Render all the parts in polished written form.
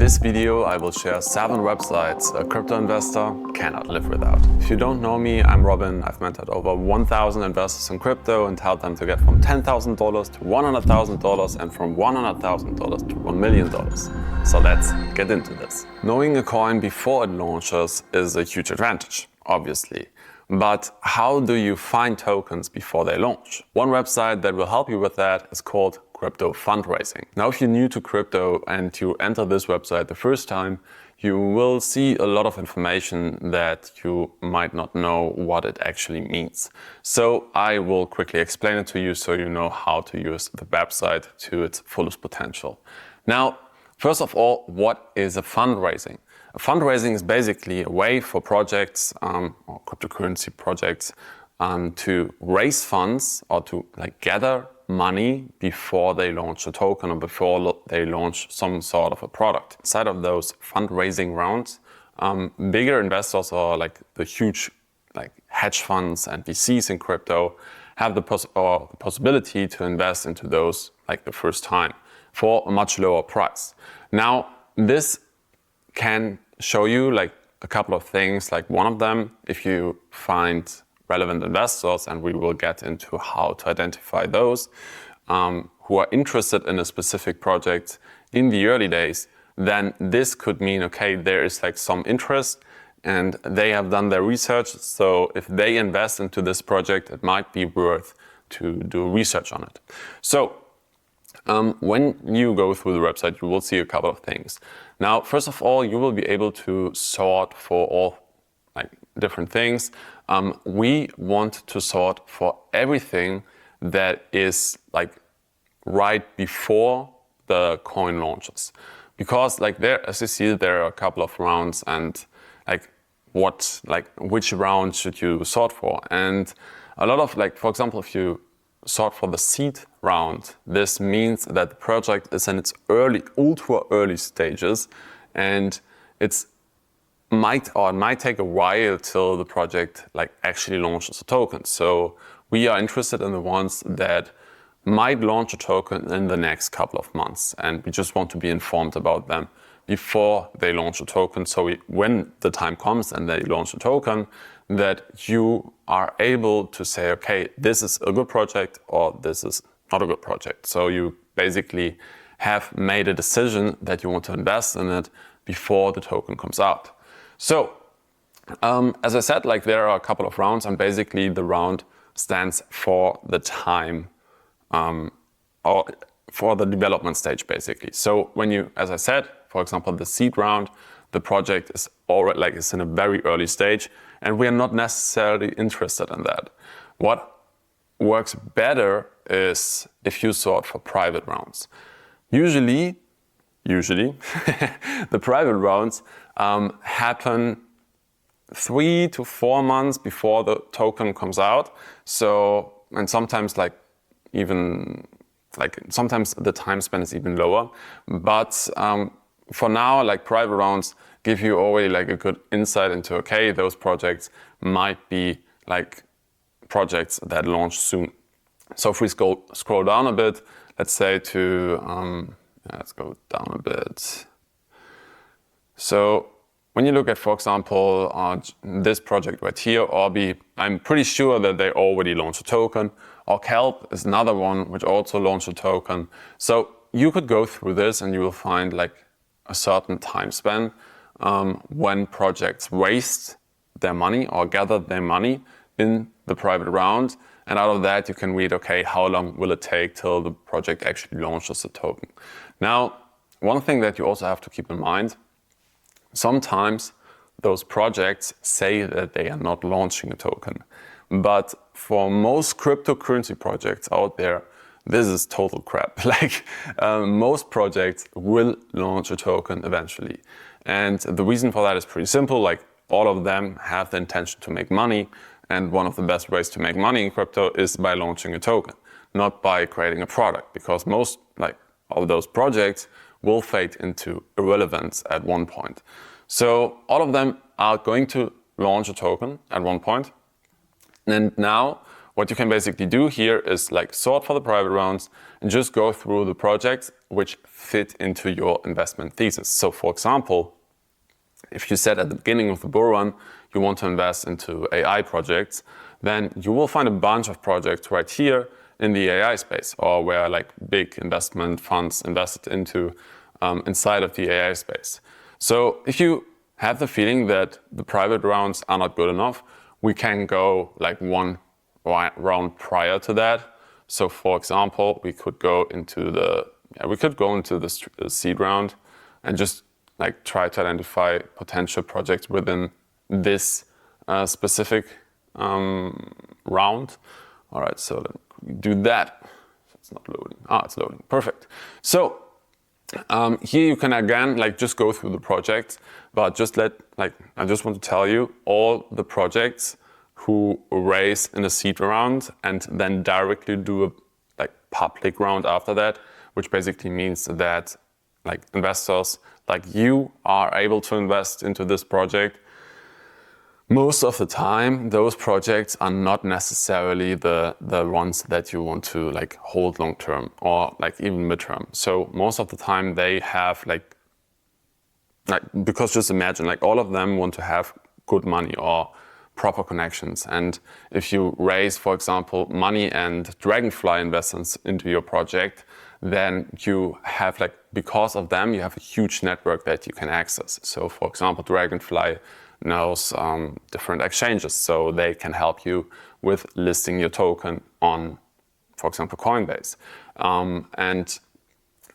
this video, I will share 7 websites a crypto investor cannot live without. If you don't know me, I'm Robin. I've mentored over 1,000 investors in crypto and helped them to get from $10,000 to $100,000 and from $100,000 to $1 million. So let's get into this. Knowing a coin before it launches is a huge advantage, obviously. But how do you find tokens before they launch? One website that will help you with that is called Crypto Fundraising. Now, if you're new to crypto and you enter this website the first time, you will see a lot of information that you might not know what it actually means. So I will quickly explain it to you so you know how to use the website to its fullest potential. Now, first of all, what is a fundraising? A fundraising is basically a way for projects or cryptocurrency projects to raise funds or to gather money before they launch a token or before they launch some sort of a product. Inside of those fundraising rounds, bigger investors or the huge hedge funds and VCs in crypto have the possibility to invest into those the first time for a much lower price. Now, this can show you a couple of things. One of them, if you find relevant investors, and we will get into how to identify those who are interested in a specific project in the early days, then this could mean, okay, there is some interest and they have done their research. So if they invest into this project, it might be worth to do research on it. So when you go through the website, you will see a couple of things. Now, first of all, you will be able to sort for all different things. We want to sort for everything that is right before the coin launches, because there, as you see, there are a couple of rounds, and which round should you sort for? And a lot of for example, if you sort for the seed round, this means that the project is in its ultra early stages, and it might take a while till the project actually launches a token. So we are interested in the ones that might launch a token in the next couple of months, and we just want to be informed about them before they launch a token. So when the time comes and they launch a token, that you are able to say, okay, this is a good project or this is not a good project. So you basically have made a decision that you want to invest in it before the token comes out. So, as I said, there are a couple of rounds, and basically the round stands for the time or for the development stage, basically. So when you, as I said, for example, the seed round, the project is already it's in a very early stage, and we are not necessarily interested in that. What works better is if you sort for private rounds. Usually, the private rounds happen 3 to 4 months before the token comes out. So, and sometimes sometimes the time span is even lower. But for now, private rounds give you already a good insight into, okay, those projects might be projects that launch soon. So if we scroll down a bit, let's say to let's go down a bit. So when you look at, for example, this project right here, Orbi, I'm pretty sure that they already launched a token. Or Kelp is another one which also launched a token. So you could go through this and you will find a certain time span when projects raised their money or gathered their money in the private round. And out of that, you can read, okay, how long will it take till the project actually launches a token? Now, one thing that you also have to keep in mind, sometimes those projects say that they are not launching a token. But for most cryptocurrency projects out there, this is total crap. Most projects will launch a token eventually. And the reason for that is pretty simple. All of them have the intention to make money. And one of the best ways to make money in crypto is by launching a token, not by creating a product, because most of those projects will fade into irrelevance at one point. So all of them are going to launch a token at one point. And now what you can basically do here is like sort for the private rounds and just go through the projects which fit into your investment thesis. So for example, if you said at the beginning of the bull run you want to invest into AI projects, then you will find a bunch of projects right here in the AI space, or where like big investment funds invested into inside of the AI space. So if you have the feeling that the private rounds are not good enough, we can go like one round prior to that. So for example, we could go into the seed round and just like try to identify potential projects within this specific round. All right, so let me do that. It's not loading. It's loading. Perfect. So here you can again like just go through the projects, but I just want to tell you all the projects who raise in a seed round and then directly do a like public round after that, which basically means that like investors like you are able to invest into this project. Most of the time, those projects are not necessarily the ones that you want to like hold long term or like even midterm. So most of the time they have like because just imagine like all of them want to have good money or proper connections. And if you raise, for example, money and Dragonfly investments into your project, then you have like, because of them, you have a huge network that you can access. So for example, Dragonfly knows different exchanges, so they can help you with listing your token on, for example, Coinbase. And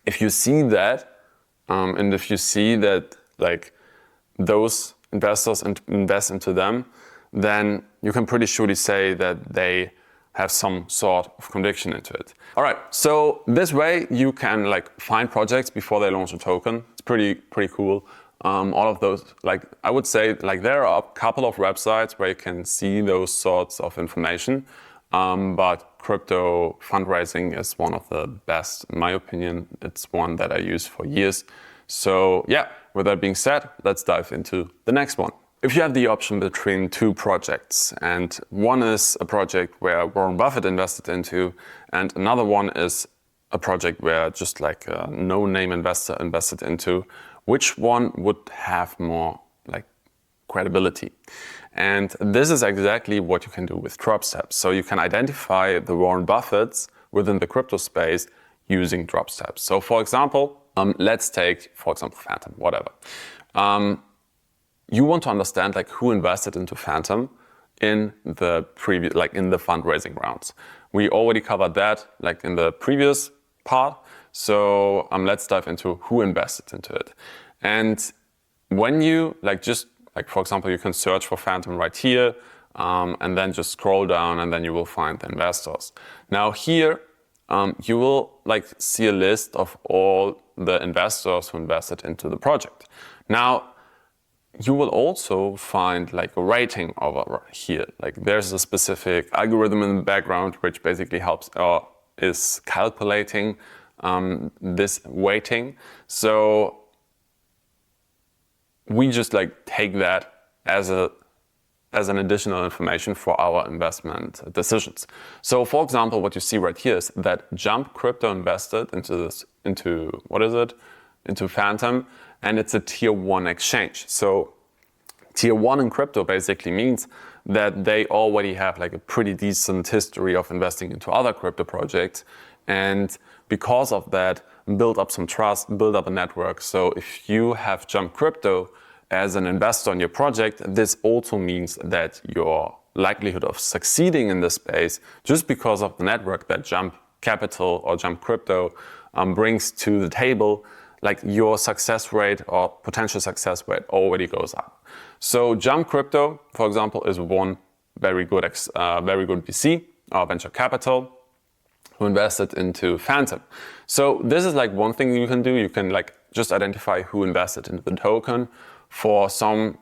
if you see that, like those investors invest into them, then you can pretty surely say that they have some sort of conviction into it. All right, so this way you can like find projects before they launch a token. It's pretty cool. All of those, like I would say, like there are a couple of websites where you can see those sorts of information, but crypto fundraising is one of the best, in my opinion. It's one that I use for years. So yeah, with that being said, let's dive into the next one. If you have the option between two projects, and one is a project where Warren Buffett invested into, and another one is a project where just like a no-name investor invested into, which one would have more like credibility? And this is exactly what you can do with drop steps. So you can identify the Warren Buffetts within the crypto space using drop steps. So for example, let's take, for example, Phantom, whatever. You want to understand like who invested into Phantom in the previous, like in the fundraising rounds. We already covered that like in the previous part. So let's dive into who invested into it. And when you like just like, for example, you can search for Phantom right here and then just scroll down and then you will find the investors. Now here you will like see a list of all the investors who invested into the project. Now you will also find like a rating over here. Like there's a specific algorithm in the background which basically helps or is calculating this weighting. So we just like take that as an additional information for our investment decisions. So for example, what you see right here is that Jump Crypto invested into Phantom, and it's a tier 1 exchange. So tier 1 in crypto basically means that they already have like a pretty decent history of investing into other crypto projects, and because of that build up some trust, build up a network. So if you have Jump Crypto as an investor in your project, this also means that your likelihood of succeeding in this space, just because of the network that Jump Capital or Jump Crypto brings to the table, like your success rate or potential success rate already goes up. So Jump Crypto, for example, is one very good VC or venture capital who invested into Phantom. So this is like one thing you can do. You can like just identify who invested into the token. For some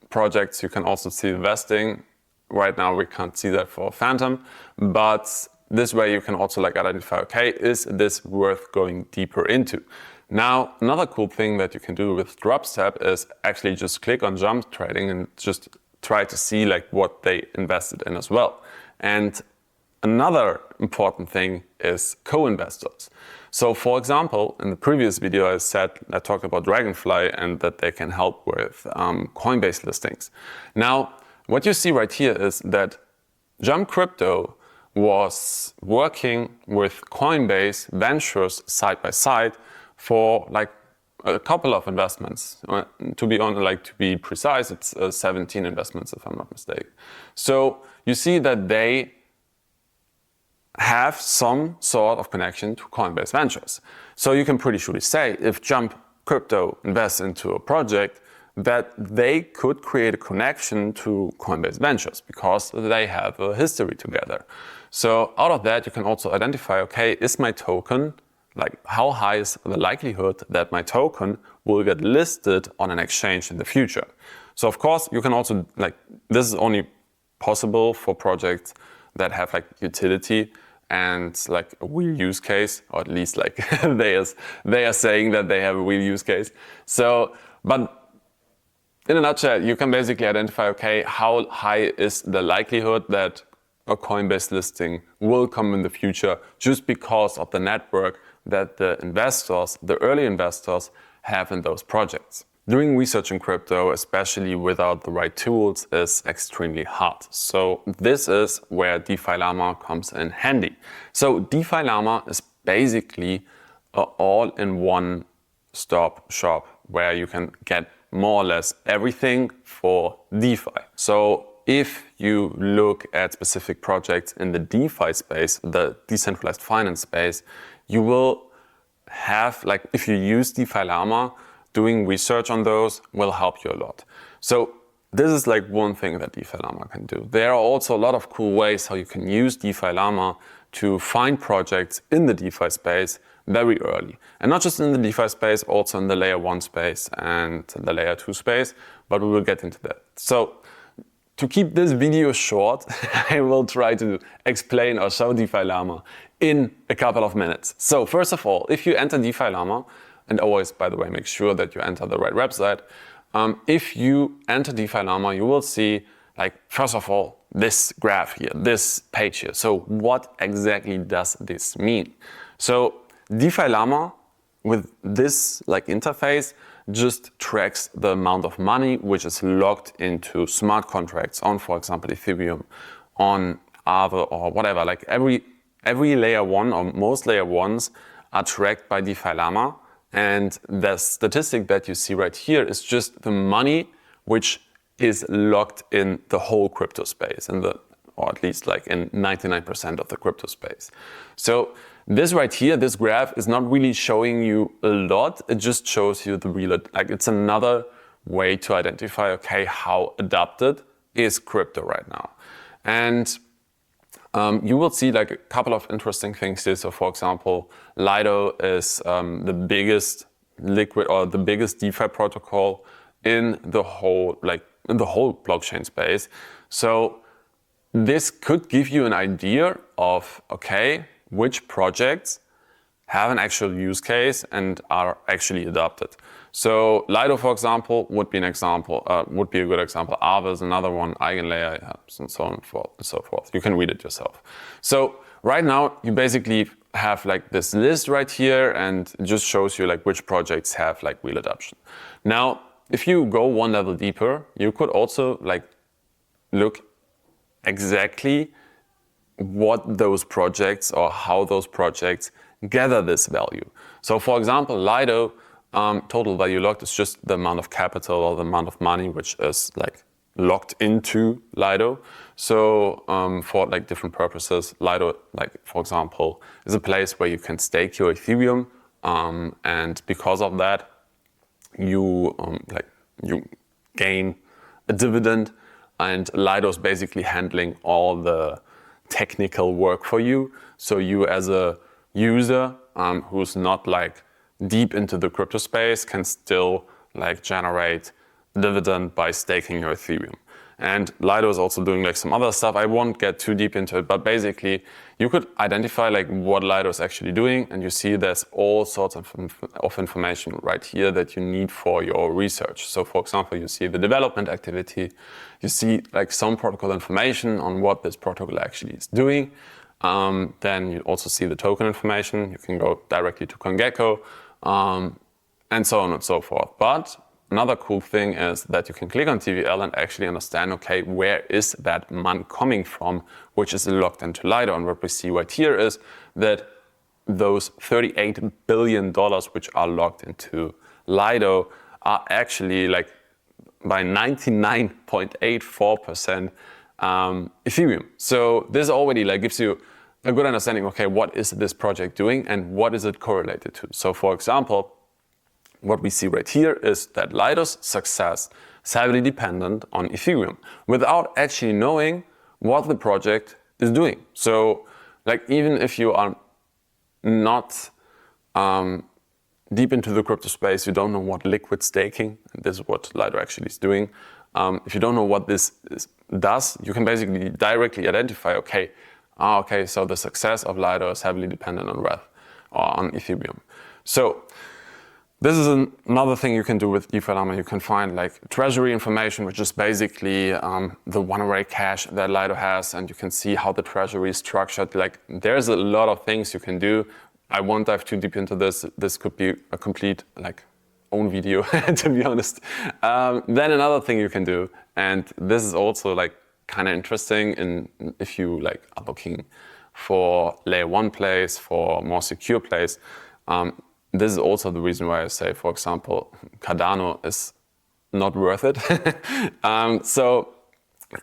projects, you can also see investing. Right now, we can't see that for Phantom, but this way you can also like identify, okay, is this worth going deeper into? Now, another cool thing that you can do with drop step is actually just click on Jump Trading and just try to see like what they invested in as well. And another important thing is co-investors. So for example, in the previous video I talked about Dragonfly and that they can help with Coinbase listings. Now, what you see right here is that Jump Crypto was working with Coinbase Ventures side by side for like a couple of investments. To be precise, it's 17 investments if I'm not mistaken. So you see that they have some sort of connection to Coinbase Ventures. So you can pretty surely say if Jump Crypto invests into a project, that they could create a connection to Coinbase Ventures because they have a history together. So out of that, you can also identify, okay, is my token, like how high is the likelihood that my token will get listed on an exchange in the future? So of course, you can also, this is only possible for projects that have like utility and like a real use case, or at least like they are saying that they have a real use case. So, but in a nutshell, you can basically identify, okay, how high is the likelihood that a Coinbase listing will come in the future just because of the network that the investors, the early investors, have in those projects. Doing research in crypto, especially without the right tools, is extremely hard. So this is where DeFi Llama comes in handy. So DeFi Llama is basically an all-in-one stop shop where you can get more or less everything for DeFi. So if you look at specific projects in the DeFi space, the decentralized finance space, you will have, like, if you use DeFi Llama, doing research on those will help you a lot. So this is like one thing that DeFi Llama can do. There are also a lot of cool ways how you can use DeFi Llama to find projects in the DeFi space very early. And not just in the DeFi space, also in the layer 1 space and the layer 2 space, but we will get into that. So to keep this video short, I will try to explain or show DeFi Llama in a couple of minutes. So first of all, if you enter DeFi Llama, and always, by the way, make sure that you enter the right website. If you enter DeFi Llama, you will see, like, first of all, this graph here, this page here. So what exactly does this mean? So DeFi Llama, with this like interface, just tracks the amount of money which is locked into smart contracts on, for example, Ethereum, on Aave or whatever. Like every layer 1 or most layer 1s are tracked by DeFi Llama. And the statistic that you see right here is just the money which is locked in the whole crypto space, or at least like in 99% of the crypto space. So this right here, this graph is not really showing you a lot. It just shows you the real, like it's another way to identify, okay, how adapted is crypto right now. And you will see like a couple of interesting things here. So for example, Lido is the biggest liquid or the biggest DeFi protocol in the whole blockchain space. So this could give you an idea of, okay, which projects have an actual use case and are actually adopted. So Lido, for example, would be a good example. Aave is another one, Eigenlayer, and so on and so forth. You can read it yourself. So right now, you basically have like this list right here, and it just shows you like which projects have like real adoption. Now, if you go one level deeper, you could also like look exactly what those projects or how those projects gather this value. So for example, Lido, total value locked is just the amount of capital or the amount of money which is like locked into Lido. So for like different purposes, Lido, like for example, is a place where you can stake your Ethereum, and because of that, you gain a dividend, and Lido is basically handling all the technical work for you. So you as a user who's not like deep into the crypto space can still like generate dividend by staking your Ethereum. And Lido is also doing like some other stuff. I won't get too deep into it, but basically you could identify like what Lido is actually doing, and you see there's all sorts of information right here that you need for your research. So for example, you see the development activity, you see like some protocol information on what this protocol actually is doing. Then you also see the token information. You can go directly to CoinGecko, and so on and so forth. But another cool thing is that you can click on TVL and actually understand, okay, where is that money coming from, which is locked into Lido. And what we see right here is that those $38 billion which are locked into Lido are actually like by 99.84% Ethereum. So this already like gives you a good understanding, okay, what is this project doing and what is it correlated to? So for example, what we see right here is that Lido's success is heavily dependent on Ethereum without actually knowing what the project is doing. So like even if you are not deep into the crypto space, you don't know what liquid staking, and this is what Lido actually is doing. If you don't know what this does, you can basically directly identify, okay, so the success of Lido is heavily dependent on Reth or on Ethereum. So this is another thing you can do with DeFi Llama. You can find like treasury information, which is basically the one-array cash that Lido has, and you can see how the treasury is structured. Like there's a lot of things you can do. I won't dive too deep into this. This could be a complete like own video, to be honest. Then another thing you can do, and this is also like kind of interesting, if you like are looking for layer 1 plays, for more secure plays. This is also the reason why I say, for example, Cardano is not worth it. So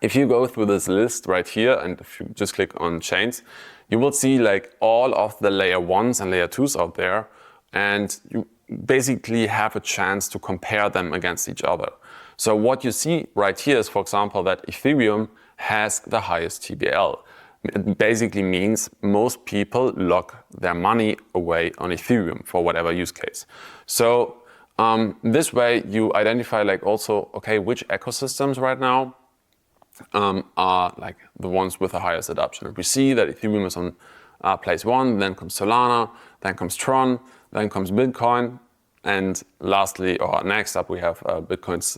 if you go through this list right here, and if you just click on chains, you will see like all of the layer 1s and layer 2s out there, and you basically have a chance to compare them against each other. So what you see right here is, for example, that Ethereum has the highest TVL. It basically means most people lock their money away on Ethereum for whatever use case. So this way you identify like also, okay, which ecosystems right now are like the ones with the highest adoption. And we see that Ethereum is on place 1, then comes Solana, then comes Tron, then comes Bitcoin, and lastly, or next up, we have Bitcoin's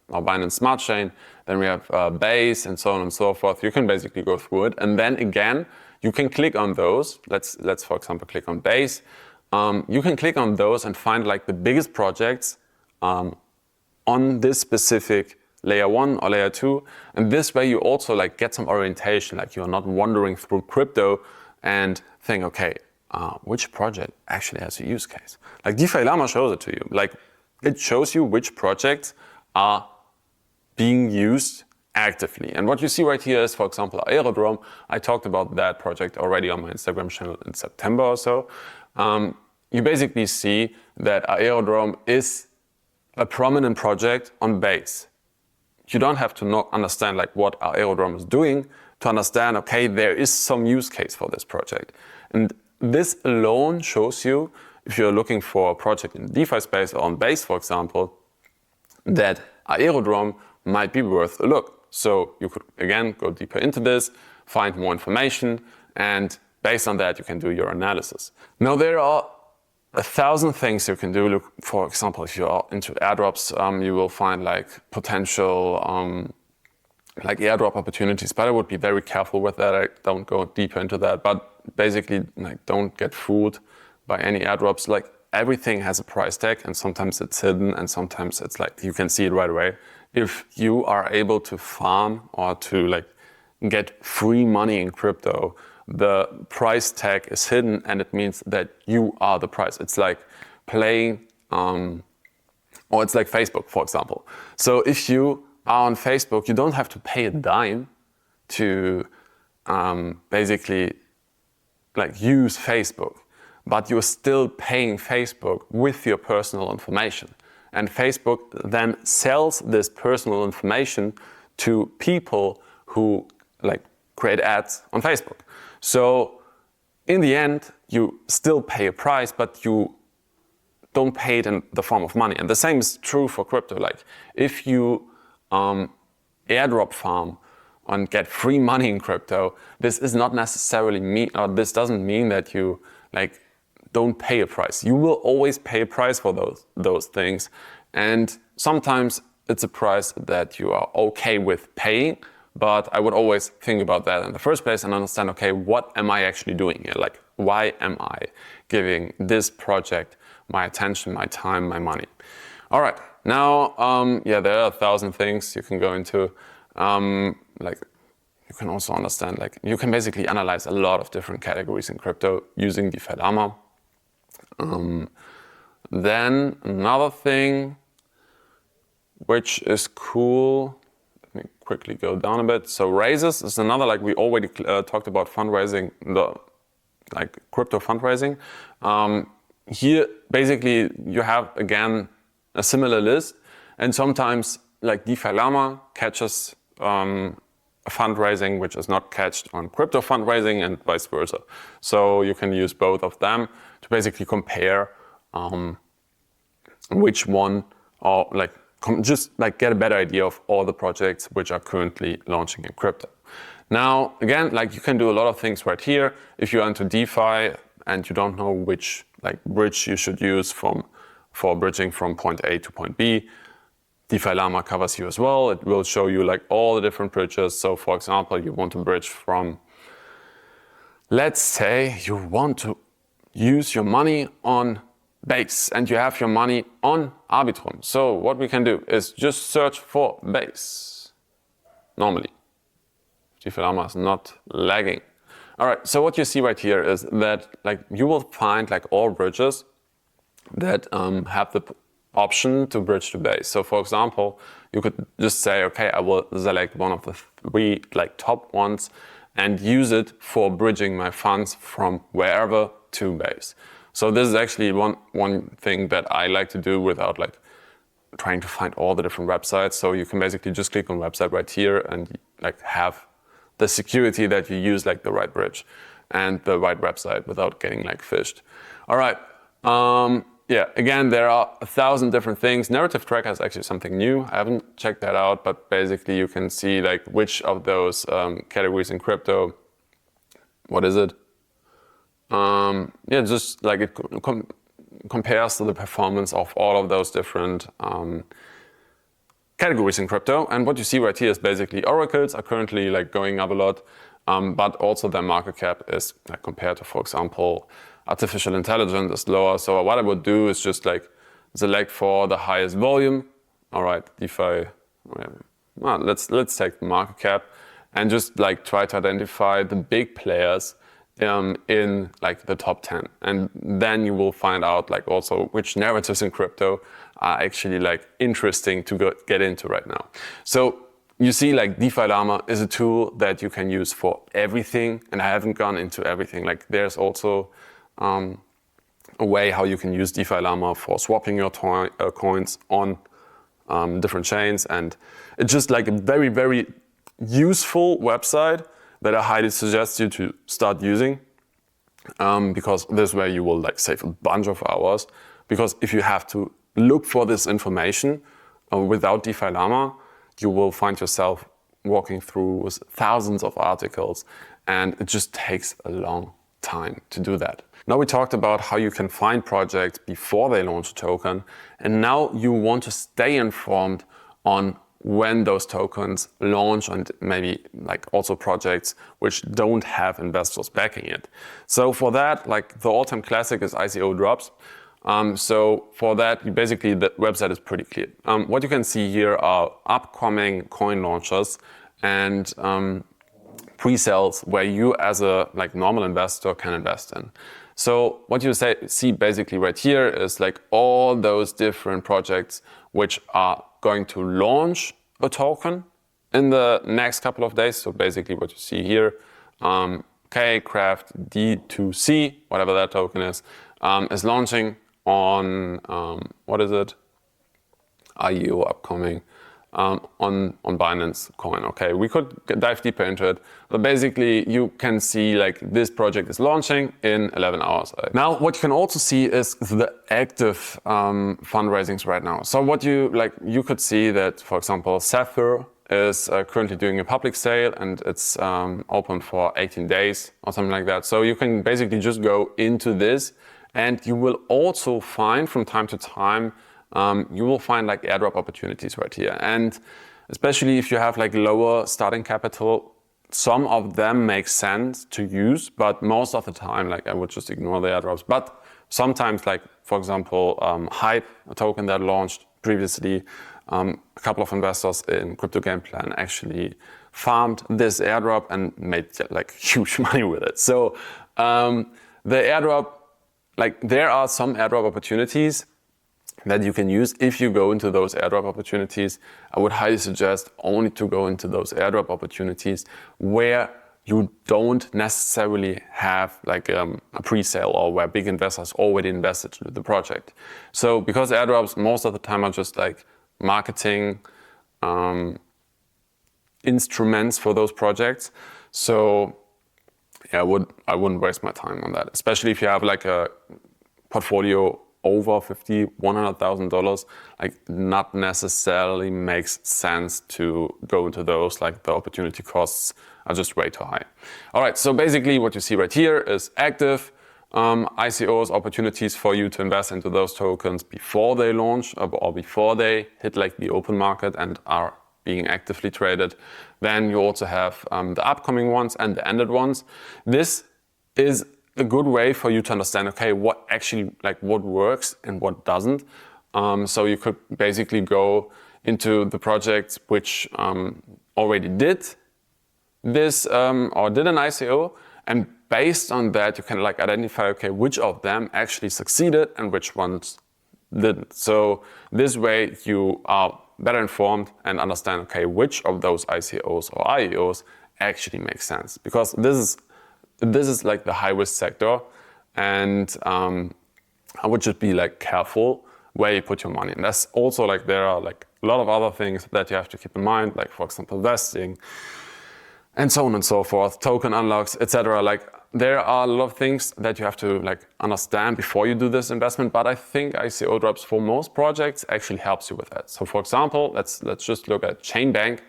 or Binance Smart Chain. Then we have Base, and so on and so forth. You can basically go through it, and then again, you can click on those. Let's for example click on Base. You can click on those and find like the biggest projects on this specific layer 1 or layer 2, and this way you also like get some orientation. Like you're not wandering through crypto and think, okay, which project actually has a use case. Like DeFi Llama shows it to you. Like it shows you which projects are being used actively. And what you see right here is, for example, Aerodrome. I talked about that project already on my Instagram channel in September or so. You basically see that Aerodrome is a prominent project on Base. You don't have to understand like what Aerodrome is doing to understand, okay, there is some use case for this project. And this alone shows you, if you're looking for a project in the DeFi space or on Base, for example, that Aerodrome might be worth a look. So you could, again, go deeper into this, find more information, and based on that, you can do your analysis. Now, there are 1,000 things you can do. Look, for example, if you are into airdrops, you will find like potential like airdrop opportunities, but I would be very careful with that. I don't go deeper into that, but basically like don't get fooled by any airdrops. Like everything has a price tag, and sometimes it's hidden, and sometimes it's like you can see it right away. If you are able to farm or to like get free money in crypto, the price tag is hidden, and it means that you are the price. It's like playing, or it's like Facebook, for example. So if you are on Facebook, you don't have to pay a dime to basically like use Facebook, but you're still paying Facebook with your personal information. And Facebook then sells this personal information to people who like create ads on Facebook. So in the end, you still pay a price, but you don't pay it in the form of money. And the same is true for crypto. Like if you airdrop farm and get free money in crypto, this is not necessarily this doesn't mean that you like don't pay a price. You will always pay a price for those things, and sometimes it's a price that you are okay with paying, but I would always think about that in the first place and understand, okay, what am I actually doing here? Like, why am I giving this project my attention, my time, my money? All right, now, there are 1,000 things you can go into. Like, you can also understand, like, you can basically analyze a lot of different categories in crypto using DeFi Llama. Then another thing which is cool, let me quickly go down a bit. So raises is another, like we already talked about fundraising, like crypto fundraising. Here, basically, you have, again, a similar list. And sometimes, like DeFi Llama catches a fundraising which is not catched on crypto fundraising and vice versa. So you can use both of them to basically compare which one, or like just like get a better idea of all the projects which are currently launching in crypto. Now, again, like you can do a lot of things right here. If you're into DeFi and you don't know which like bridge you should use for bridging from point A to point B, DeFi Llama covers you as well. It will show you like all the different bridges. So for example, you want to bridge from, let's say you want to use your money on Base and you have your money on Arbitrum. So what we can do is just search for Base. Normally, DeFi Llama is not lagging. All right, so what you see right here is that like you will find like all bridges that have the option to bridge to Base. So for example, you could just say, okay, I will select one of the 3 like top ones and use it for bridging my funds from wherever to Base. So this is actually one thing that I like to do without like trying to find all the different websites. So you can basically just click on website right here and like have the security that you use like the right bridge and the right website without getting like phished. All right. Again, there are 1,000 different things. Narrative tracker is actually something new. I haven't checked that out, but basically you can see like which of those categories in crypto, what is it? Just like it compares to the performance of all of those different categories in crypto. And what you see right here is basically oracles are currently like going up a lot, but also their market cap is like compared to, for example, artificial intelligence is lower. So what I would do is just like select for the highest volume. All right, DeFi, well, let's take the market cap and just like try to identify the big players in like the top 10. And then you will find out like also which narratives in crypto are actually like interesting to get into right now. So you see like DeFi Llama is a tool that you can use for everything. And I haven't gone into everything. Like there's also a way how you can use DeFi Llama for swapping your coins on different chains. And it's just like a very, very useful website that I highly suggest you to start using, because this way you will like save a bunch of hours. Because if you have to look for this information without DeFi Llama, you will find yourself walking through thousands of articles, and it just takes a long time to do that. Now we talked about how you can find projects before they launch a token, and now you want to stay informed on when those tokens launch, and maybe like also projects which don't have investors backing it. So for that, like the all-time classic is ICO drops. So for that, basically the website is pretty clear. What you can see here are upcoming coin launches and pre-sales where you as a like normal investor can invest in. So what you see basically right here is like all those different projects which are going to launch a token in the next couple of days. So basically what you see here, Craft D2C, whatever that token is launching on, what is it? IEO upcoming on Binance Coin. Okay, we could dive deeper into it, but basically you can see like this project is launching in 11 hours. Now, what you can also see is the active fundraisings right now. So what you could see that, for example, Sapphire is currently doing a public sale and it's open for 18 days or something like that. So you can basically just go into this, and you will also find from time to time you will find like airdrop opportunities right here. And especially if you have like lower starting capital, some of them make sense to use, but most of the time, like I would just ignore the airdrops. But sometimes, like for example, Hype, a token that launched previously, a couple of investors in Crypto Game Plan actually farmed this airdrop and made like huge money with it. So the airdrop, like there are some airdrop opportunities that you can use. If you go into those airdrop opportunities, I would highly suggest only to go into those airdrop opportunities where you don't necessarily have like a pre-sale or where big investors already invested into the project. So because airdrops most of the time are just like marketing instruments for those projects. So yeah, I wouldn't waste my time on that, especially if you have like a portfolio over $100,000, like not necessarily makes sense to go into those, like the opportunity costs are just way too high. All right, so basically what you see right here is active ICOs, opportunities for you to invest into those tokens before they launch or before they hit like the open market and are being actively traded. Then you also have the upcoming ones and the ended ones. This is a good way for you to understand, okay, what actually, like what works and what doesn't. So you could basically go into the projects which already did this or did an ICO, and based on that, you can like identify, okay, which of them actually succeeded and which ones didn't. So this way you are better informed and understand, okay, which of those ICOs or IEOs actually make sense, because this is like the high risk sector, and I would just be like careful where you put your money. And that's also like there are like a lot of other things that you have to keep in mind, like for example vesting and so on and so forth, token unlocks, etc. Like there are a lot of things that you have to like understand before you do this investment. But I think ICO drops for most projects actually helps you with that. So for example, let's just look at Chainbank.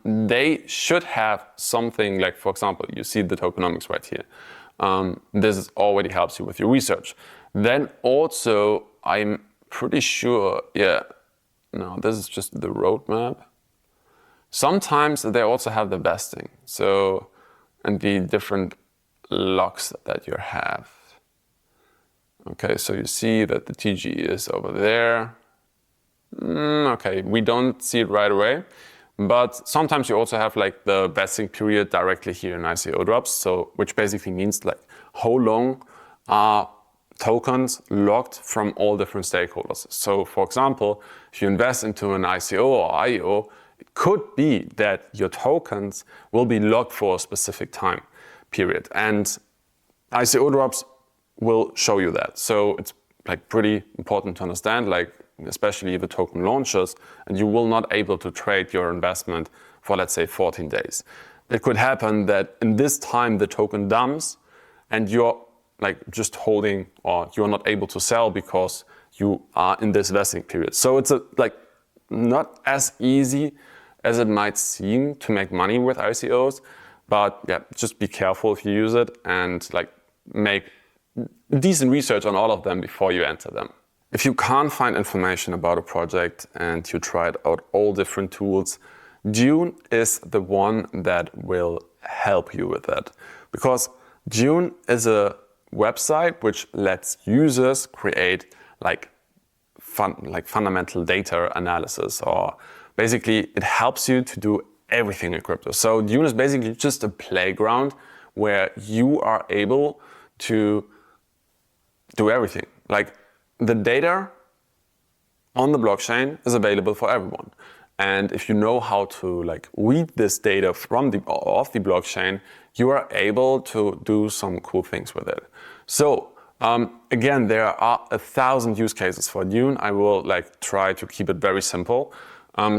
They should have something like, for example, you see the tokenomics right here. This already helps you with your research. Then also, I'm pretty sure, no, this is just the roadmap. Sometimes they also have the vesting, so, and the different locks that you have. Okay, so you see that the TG is over there. Okay, we don't see it right away. But sometimes you also have like the vesting period directly here in ICO drops, so which basically means like how long are tokens locked from all different stakeholders. So for example, if you invest into an ICO or IEO, it could be that your tokens will be locked for a specific time period, and ICO drops will show you that. So it's like pretty important to understand, like especially if a token launches and you will not able to trade your investment for, let's say, 14 days. It could happen that in this time the token dumps and you're like just holding, or you're not able to sell because you are in this vesting period. So it's like not as easy as it might seem to make money with ICOs, but yeah, just be careful if you use it and like make decent research on all of them before you enter them. If you can't find information about a project and you tried out all different tools, Dune is the one that will help you with that. Because Dune is a website which lets users create like fundamental data analysis, or basically it helps you to do everything in crypto. So Dune is basically just a playground where you are able to do everything. Like the data on the blockchain is available for everyone. And if you know how to like read this data from off the blockchain, you are able to do some cool things with it. So again, there are 1,000 use cases for Dune. I will like try to keep it very simple.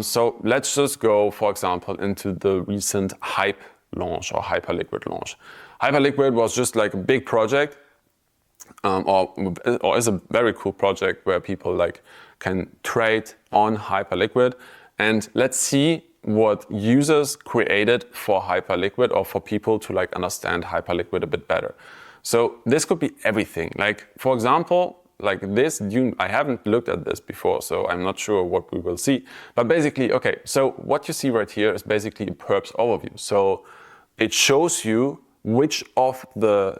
So let's just go, for example, into the recent Hype launch or Hyperliquid launch. Hyperliquid was just like a big project. Or is a very cool project where people like can trade on Hyperliquid. And let's see what users created for Hyperliquid, or for people to like understand Hyperliquid a bit better. So this could be everything. Like for example, like this, I haven't looked at this before, so I'm not sure what we will see. But basically, okay, so what you see right here is basically a perps overview. So it shows you which of the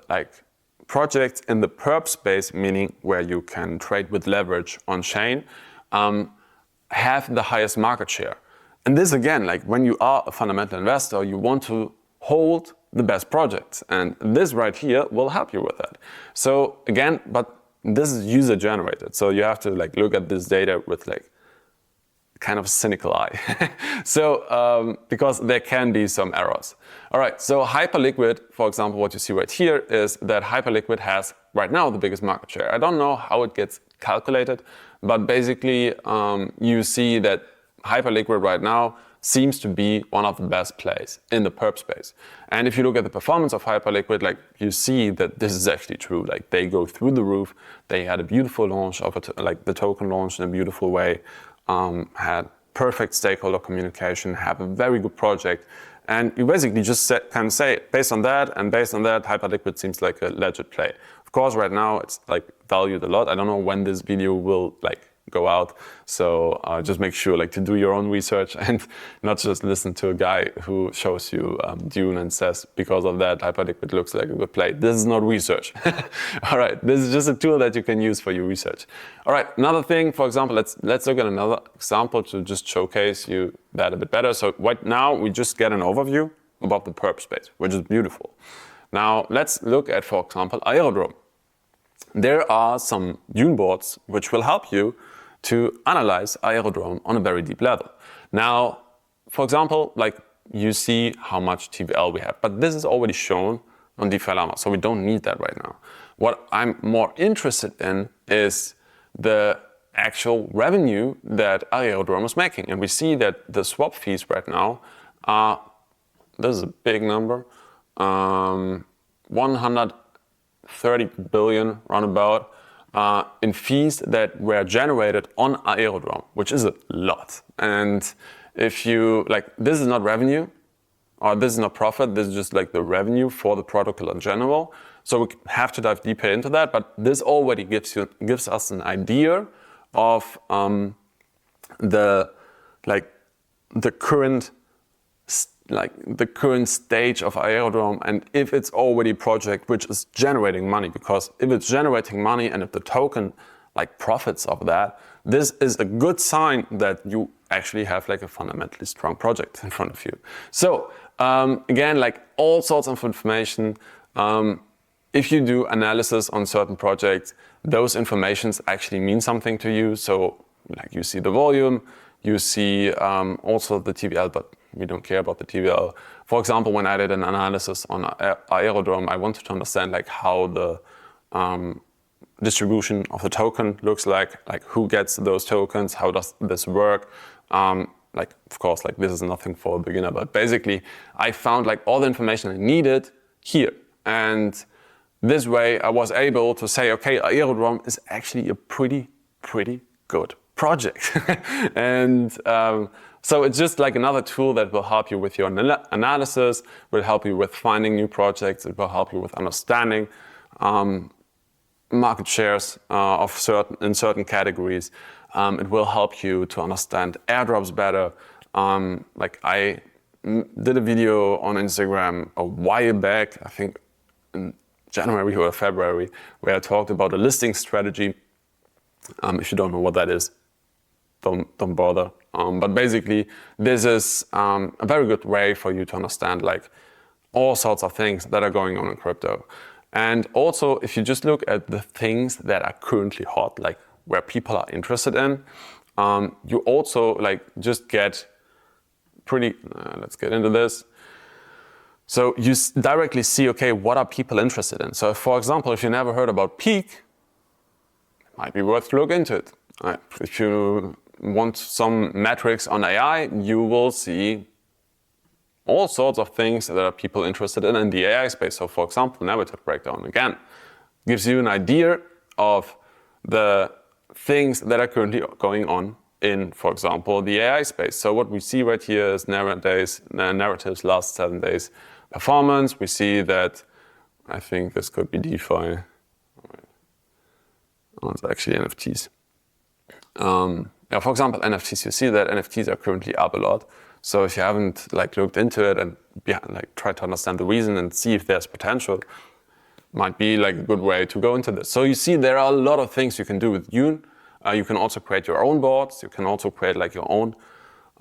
projects in the perp space, meaning where you can trade with leverage on chain, have the highest market share. And this again, like when you are a fundamental investor, you want to hold the best projects, and this right here will help you with that. So again, but this is user generated, so you have to like look at this data with like kind of a cynical eye. So because there can be some errors. All right, so Hyperliquid, for example, what you see right here is that Hyperliquid has right now the biggest market share. I don't know how it gets calculated, but basically you see that Hyperliquid right now seems to be one of the best plays in the perp space. And if you look at the performance of Hyperliquid, like you see that this is actually true. Like they go through the roof. They had a beautiful launch of it, like the token launched in a beautiful way, had perfect stakeholder communication, have a very good project. And you basically just can say, based on that, Hyperliquid seems like a legit play. Of course, right now it's like valued a lot. I don't know when this video will like go out, so just make sure like to do your own research and not just listen to a guy who shows you Dune and says because of that Hyperliquid looks like a good play. This is not research. All right, this is just a tool that you can use for your research. All right, another thing, for example, let's look at another example to just showcase you that a bit better. So right now we just get an overview about the perp space, which is beautiful. Now let's look at, for example, Aerodrome. There are some Dune boards which will help you to analyze Aerodrome on a very deep level. Now, for example, like you see how much TVL we have, but this is already shown on DeFi Llama, so we don't need that right now. What I'm more interested in is the actual revenue that Aerodrome is making. And we see that the swap fees right now are, this is a big number, 130 billion roundabout, in fees that were generated on Aerodrome, which is a lot. And if you, like, this is not revenue, or this is not profit, this is just like the revenue for the protocol in general. So we have to dive deeper into that, but this already gives us an idea of the current stage of Aerodrome, and if it's already a project which is generating money. Because if it's generating money and if the token like profits of that, this is a good sign that you actually have like a fundamentally strong project in front of you. So again, like all sorts of information. If you do analysis on certain projects, those informations actually mean something to you. So like you see the volume, you see also the TVL, but we don't care about the TVL. For example, when I did an analysis on Aerodrome, I wanted to understand like how the distribution of the token looks like who gets those tokens, how does this work. Like, of course, like this is nothing for a beginner, but basically I found like all the information I needed here. And this way I was able to say, okay, Aerodrome is actually a pretty good project. And so it's just like another tool that will help you with your analysis, will help you with finding new projects, it will help you with understanding market shares in certain categories. It will help you to understand airdrops better. Like I did a video on Instagram a while back, I think in January or February, where I talked about a listing strategy. If you don't know what that is, don't bother. But basically, this is a very good way for you to understand like all sorts of things that are going on in crypto. And also, if you just look at the things that are currently hot, like where people are interested in, you also like just get pretty, let's get into this. So you directly see, okay, what are people interested in? So for example, if you never heard about Peak, it might be worth to look into it. If you want some metrics on AI, you will see all sorts of things that are people interested in the AI space. So for example, narrative breakdown, again, gives you an idea of the things that are currently going on in, for example, the AI space. So what we see right here is narratives last 7 days performance. We see that, I think this could be DeFi. Oh, it's actually NFTs. Yeah, for example, NFTs, you see that NFTs are currently up a lot. So if you haven't like looked into it and like try to understand the reason and see if there's potential, might be like a good way to go into this. So you see there are a lot of things you can do with Dune. You can also create your own boards. You can also create like your own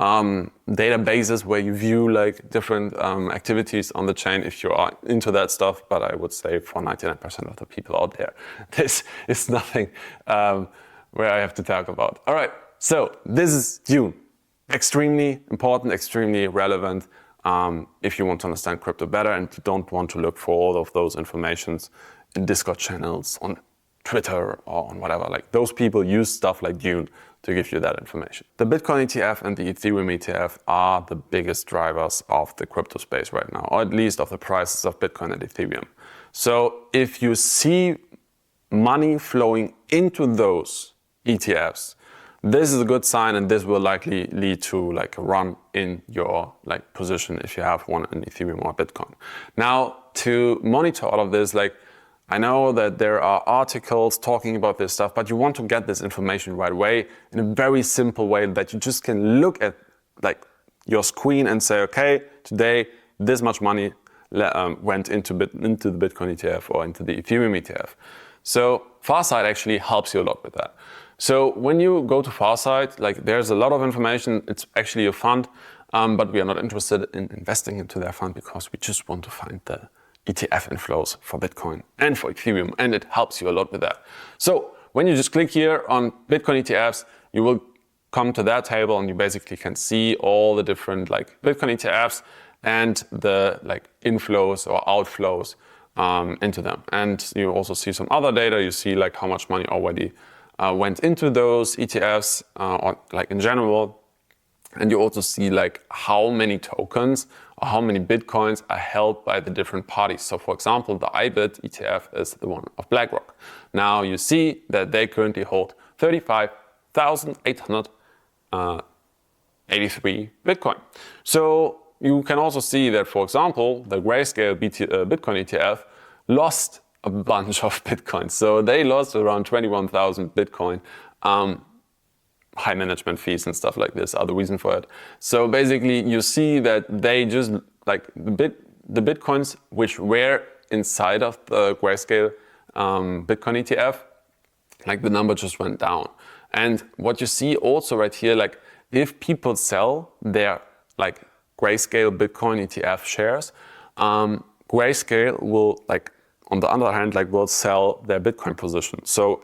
databases where you view like different activities on the chain if you are into that stuff. But I would say for 99% of the people out there, this is nothing where I have to talk about. All right, so this is Dune. Extremely important, extremely relevant if you want to understand crypto better and you don't want to look for all of those informations in Discord channels, on Twitter or on whatever. Like those people use stuff like Dune to give you that information. The Bitcoin ETF and the Ethereum ETF are the biggest drivers of the crypto space right now, or at least of the prices of Bitcoin and Ethereum. So if you see money flowing into those ETFs, this is a good sign, and this will likely lead to like a run in your like position if you have one in Ethereum or Bitcoin. Now, to monitor all of this, like I know that there are articles talking about this stuff, but you want to get this information right away in a very simple way that you just can look at like your screen and say, okay, today this much money went into the Bitcoin ETF or into the Ethereum ETF. So Farsight actually helps you a lot with that. So when you go to Farsight, like there's a lot of information. It's actually a fund, but we are not interested in investing into their fund because we just want to find the ETF inflows for Bitcoin and for Ethereum, and it helps you a lot with that. So when you just click here on Bitcoin ETFs, you will come to that table and you basically can see all the different like Bitcoin ETFs and the like inflows or outflows into them. And you also see some other data. You see like how much money already went into those ETFs or like in general. And you also see like how many tokens or how many Bitcoins are held by the different parties. So for example, the IBIT ETF is the one of BlackRock. Now you see that they currently hold 35,883 Bitcoin. So you can also see that, for example, the Grayscale Bitcoin ETF lost a bunch of Bitcoin. So they lost around 21,000 Bitcoin. High management fees and stuff like this are the reason for it. So basically you see that they just like the Bitcoins which were inside of the Grayscale Bitcoin ETF, like the number just went down. And what you see also right here, like if people sell their like Grayscale Bitcoin ETF shares, Grayscale will like on the other hand like will sell their Bitcoin position. So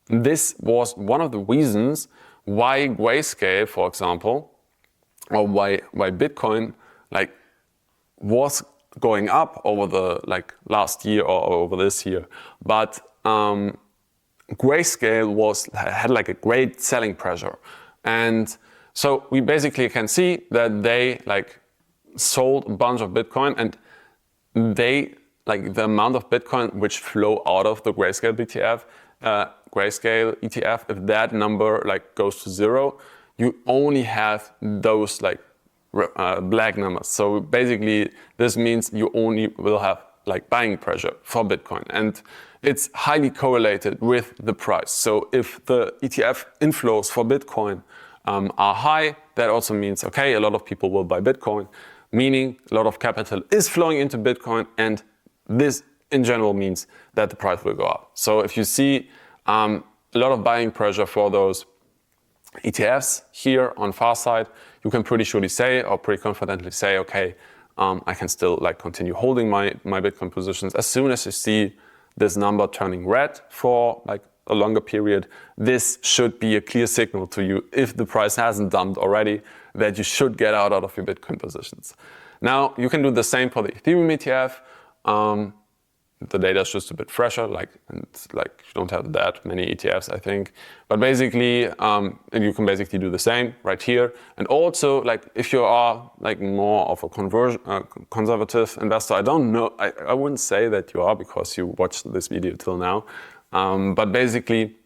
this was one of the reasons why Grayscale, for example, or why Bitcoin like was going up over the like last year or over this year, but Grayscale had like a great selling pressure, and so we basically can see that they like sold a bunch of Bitcoin, and they like the amount of Bitcoin which flow out of the Grayscale ETF, if that number like goes to zero, you only have those like black numbers. So basically this means you only will have like buying pressure for Bitcoin, and it's highly correlated with the price. So if the ETF inflows for Bitcoin are high, that also means, okay, a lot of people will buy Bitcoin, meaning a lot of capital is flowing into Bitcoin, and this in general means that the price will go up. So if you see a lot of buying pressure for those ETFs here on Farsight, you can pretty surely say, or pretty confidently say, okay, I can still like continue holding my Bitcoin positions. As soon as you see this number turning red for like a longer period, this should be a clear signal to you, if the price hasn't dumped already, that you should get out of your Bitcoin positions. Now, you can do the same for the Ethereum ETF. The data is just a bit fresher, like you don't have that many ETFs, I think. But basically, you can basically do the same right here. And also, like if you are like more of a conservative investor, I don't know, I wouldn't say that you are because you watched this video till now. But basically,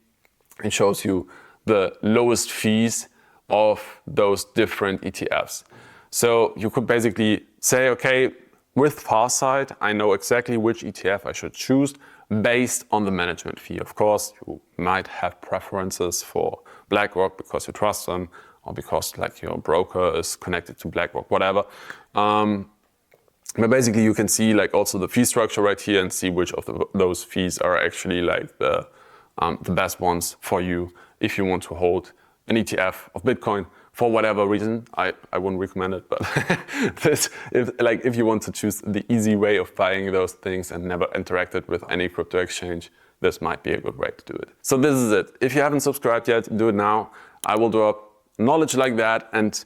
it shows you the lowest fees of those different ETFs. So you could basically say, okay, with Farsight, I know exactly which ETF I should choose based on the management fee. Of course, you might have preferences for BlackRock because you trust them, or because like your broker is connected to BlackRock, whatever. But basically you can see like also the fee structure right here and see which of those fees are actually like the best ones for you if you want to hold an ETF of Bitcoin for whatever reason. I wouldn't recommend it, but if you want to choose the easy way of buying those things and never interacted with any crypto exchange, this might be a good way to do it. So this is it. If you haven't subscribed yet, do it now. I will drop knowledge like that and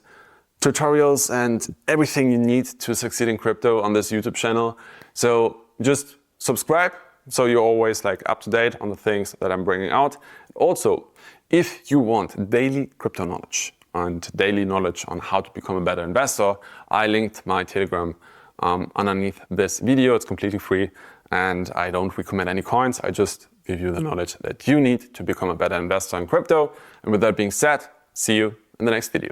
tutorials and everything you need to succeed in crypto on this YouTube channel. So just subscribe so you're always like up to date on the things that I'm bringing out. Also, if you want daily crypto knowledge and daily knowledge on how to become a better investor, I linked my Telegram underneath this video. It's completely free and I don't recommend any coins. I just give you the knowledge that you need to become a better investor in crypto. And with that being said, see you in the next video.